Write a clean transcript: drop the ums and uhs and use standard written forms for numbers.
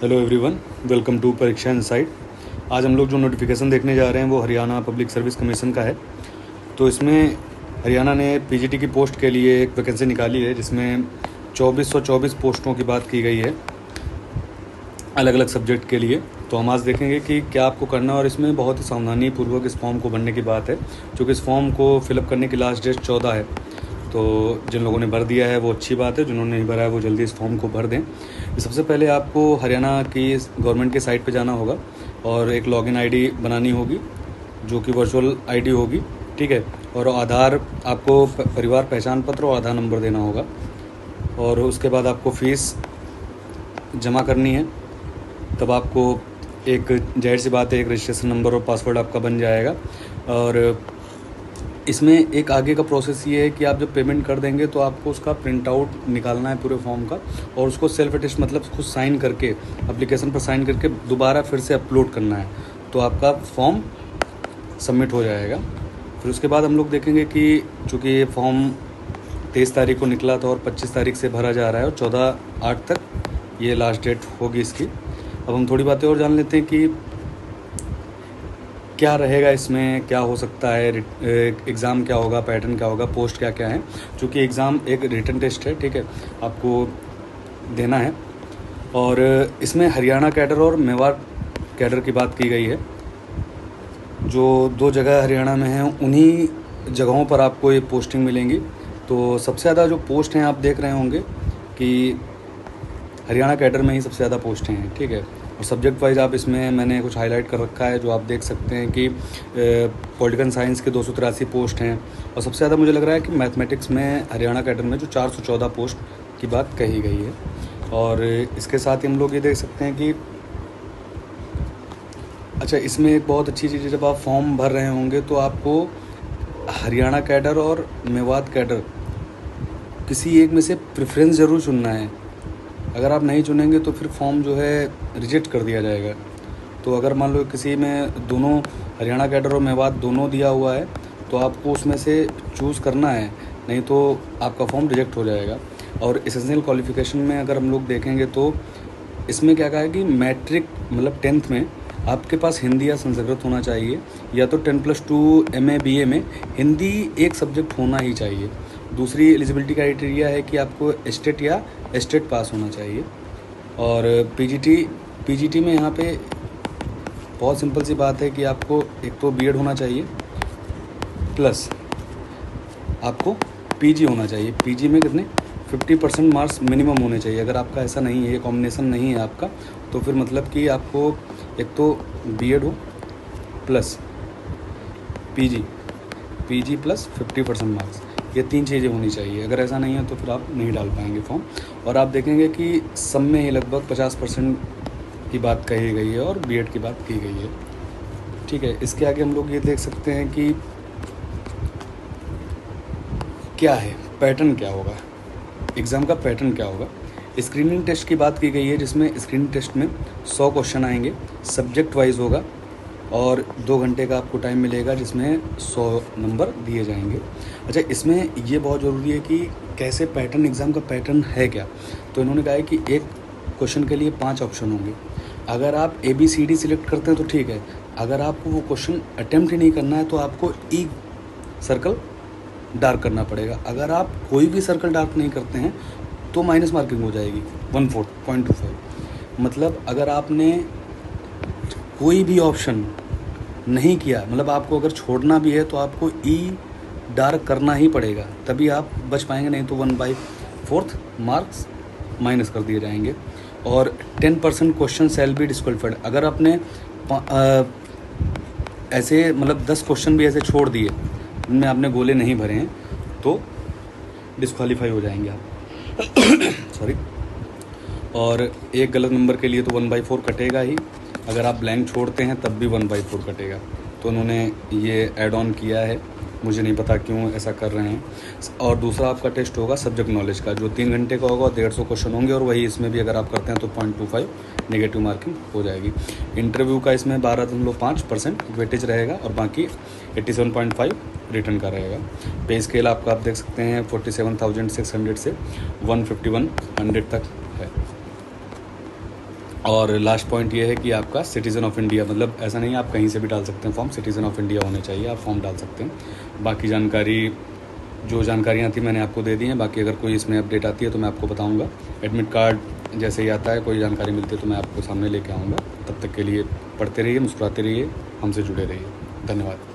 Hello everyone, welcome to परीक्षा insight. आज हम लोग जो नोटिफिकेशन देखने जा रहे हैं वो हरियाणा पब्लिक सर्विस कमीशन का है। तो इसमें हरियाणा ने पीजीटी की पोस्ट के लिए एक वैकेंसी निकाली है जिसमें 2424 पोस्टों की बात की गई है अलग अलग सब्जेक्ट के लिए। तो हम आज देखेंगे कि क्या आपको करना है और इसमें बहुत ही सावधानी पूर्वक इस फॉर्म को भरने की बात है, क्योंकि इस फॉर्म को फिलअप करने की लास्ट डेट 14 है। तो जिन लोगों ने भर दिया है वो अच्छी बात है, जिन्होंने नहीं भरा है वो जल्दी इस फॉर्म को भर दें। सबसे पहले आपको हरियाणा की गवर्नमेंट की साइट पे जाना होगा और एक लॉगिन आईडी बनानी होगी जो कि वर्चुअल आईडी होगी, ठीक है। और आधार, आपको परिवार पहचान पत्र और आधार नंबर देना होगा। और उसके बाद आपको फ़ीस जमा करनी है। तब आपको एक जाहिर सी बात है एक रजिस्ट्रेशन नंबर और पासवर्ड आपका बन जाएगा। और इसमें एक आगे का प्रोसेस ये है कि आप जब पेमेंट कर देंगे तो आपको उसका प्रिंट आउट निकालना है पूरे फॉर्म का, और उसको सेल्फ अटेस्ट मतलब खुद साइन करके एप्लीकेशन पर साइन करके दोबारा फिर से अपलोड करना है, तो आपका फॉर्म सबमिट हो जाएगा। फिर उसके बाद हम लोग देखेंगे कि चूँकि ये फॉर्म 23 तारीख को निकला था और 25 तारीख से भरा जा रहा है और 14/8 तक ये लास्ट डेट होगी इसकी। अब हम थोड़ी बातें और जान लेते हैं कि क्या रहेगा इसमें, क्या हो सकता है, एग्ज़ाम क्या होगा, पैटर्न क्या होगा, पोस्ट क्या क्या है। चूँकि एग्ज़ाम एक रिटन टेस्ट है, ठीक है, आपको देना है। और इसमें हरियाणा कैडर और मेवाड़ कैडर की बात की गई है। जो 2 जगह हरियाणा में हैं उन्हीं जगहों पर आपको ये पोस्टिंग मिलेंगी। तो सबसे ज़्यादा जो पोस्ट हैं आप देख रहे होंगे कि हरियाणा कैडर में ही सबसे ज़्यादा पोस्टें हैं, ठीक है। और सब्जेक्ट वाइज आप इसमें मैंने कुछ हाईलाइट कर रखा है जो आप देख सकते हैं कि पॉलिटिकल साइंस के 283 पोस्ट हैं। और सबसे ज़्यादा मुझे लग रहा है कि मैथमेटिक्स में हरियाणा कैडर में जो 414 पोस्ट की बात कही गई है। और इसके साथ ही हम लोग ये देख सकते हैं कि अच्छा, इसमें एक बहुत अच्छी चीज़ है, जब आप फॉर्म भर रहे होंगे तो आपको हरियाणा कैडर और मेवाड़ कैडर किसी एक में से प्रेफरेंस ज़रूर चुनना है। अगर आप नहीं चुनेंगे तो फिर फॉर्म जो है रिजेक्ट कर दिया जाएगा। तो अगर मान लो किसी में दोनों हरियाणा कैडर और मेवाड़ दोनों दिया हुआ है तो आपको उसमें से चूज़ करना है, नहीं तो आपका फॉर्म रिजेक्ट हो जाएगा। और एसेंशियल क्वालिफ़िकेशन में अगर हम लोग देखेंगे तो इसमें क्या कहा है कि मैट्रिक मतलब 10th में आपके पास हिंदी या संस्कृत होना चाहिए, या तो 10+2 MA BA में हिंदी एक सब्जेक्ट होना ही चाहिए। दूसरी एलिजिबिलिटी क्राइटेरिया है कि आपको स्टेट या स्टेट पास होना चाहिए। और पीजीटी में यहाँ पे बहुत सिंपल सी बात है कि आपको एक तो बीएड होना चाहिए प्लस आपको पीजी होना चाहिए। पीजी में कितने 50% मार्क्स मिनिमम होने चाहिए। अगर आपका ऐसा नहीं है, कॉम्बिनेशन नहीं है आपका, तो फिर मतलब कि आपको एक तो बीएड हो प्लस पीजी प्लस 50% मार्क्स, ये 3 चीज़ें होनी चाहिए। अगर ऐसा नहीं है तो फिर आप नहीं डाल पाएंगे फॉर्म। और आप देखेंगे कि सब में ही लगभग 50% की बात कही गई है और बीएड की बात की गई है, ठीक है। इसके आगे हम लोग ये देख सकते हैं कि क्या है पैटर्न, क्या होगा एग्ज़ाम का पैटर्न, क्या होगा। स्क्रीनिंग टेस्ट की बात की गई है जिसमें स्क्रीनिंग टेस्ट में 100 क्वेश्चन आएंगे, सब्जेक्ट वाइज होगा और 2 घंटे का आपको टाइम मिलेगा जिसमें 100 नंबर दिए जाएंगे। अच्छा, इसमें ये बहुत ज़रूरी है कि कैसे पैटर्न, एग्ज़ाम का पैटर्न है क्या। तो इन्होंने कहा है कि एक क्वेश्चन के लिए 5 ऑप्शन होंगे। अगर आप ABCD सिलेक्ट करते हैं तो ठीक है, अगर आपको वो क्वेश्चन अटैम्प्ट ही नहीं करना है तो आपको ई सर्कल डार्क करना पड़ेगा। अगर आप कोई भी सर्कल डार्क नहीं करते हैं तो माइनस मार्किंग हो जाएगी 1/4.25। मतलब अगर आपने कोई भी ऑप्शन नहीं किया, मतलब आपको अगर छोड़ना भी है तो आपको ई डार्क करना ही पड़ेगा, तभी आप बच पाएंगे, नहीं तो 1/4 मार्क्स माइनस कर दिए जाएंगे। और 10% क्वेश्चन शैल बी डिस्क्वालीफाइड। अगर आपने ऐसे मतलब 10 क्वेश्चन भी ऐसे छोड़ दिए जिनमें आपने गोले नहीं भरे हैं तो डिस्क्वालीफाई हो जाएंगे आप सॉरी। और एक गलत नंबर के लिए तो 1/4 कटेगा ही, अगर आप ब्लैंक छोड़ते हैं तब भी 1/4 कटेगा। तो उन्होंने ये ऐड ऑन किया है, मुझे नहीं पता क्यों ऐसा कर रहे हैं। और दूसरा आपका टेस्ट होगा सब्जेक्ट नॉलेज का, जो 3 घंटे का होगा, 150 क्वेश्चन होंगे, और वही इसमें भी अगर आप करते हैं तो 0.25 नेगेटिव मार्किंग हो जाएगी। इंटरव्यू का इसमें 12.5% वेटेज रहेगा और बाकी 87.5 रिटर्न का रहेगा। पे स्केल आपका आप देख सकते हैं 47,600 से 15100 तक है। और लास्ट पॉइंट ये है कि आपका सिटीज़न ऑफ इंडिया, मतलब ऐसा नहीं है आप कहीं से भी डाल सकते हैं फॉर्म, सिटीज़न ऑफ इंडिया होने चाहिए, आप फॉर्म डाल सकते हैं। बाकी जानकारी, जो जानकारियाँ थी मैंने आपको दे दी हैं। बाकी अगर कोई इसमें अपडेट आती है तो मैं आपको बताऊँगा। एडमिट कार्ड जैसे ही आता है, कोई जानकारी मिलती है तो मैं आपको सामने लेके आऊँगा। तब तक के लिए पढ़ते रहिए, मुस्कुराते रहिए, हमसे जुड़े रहिए। धन्यवाद।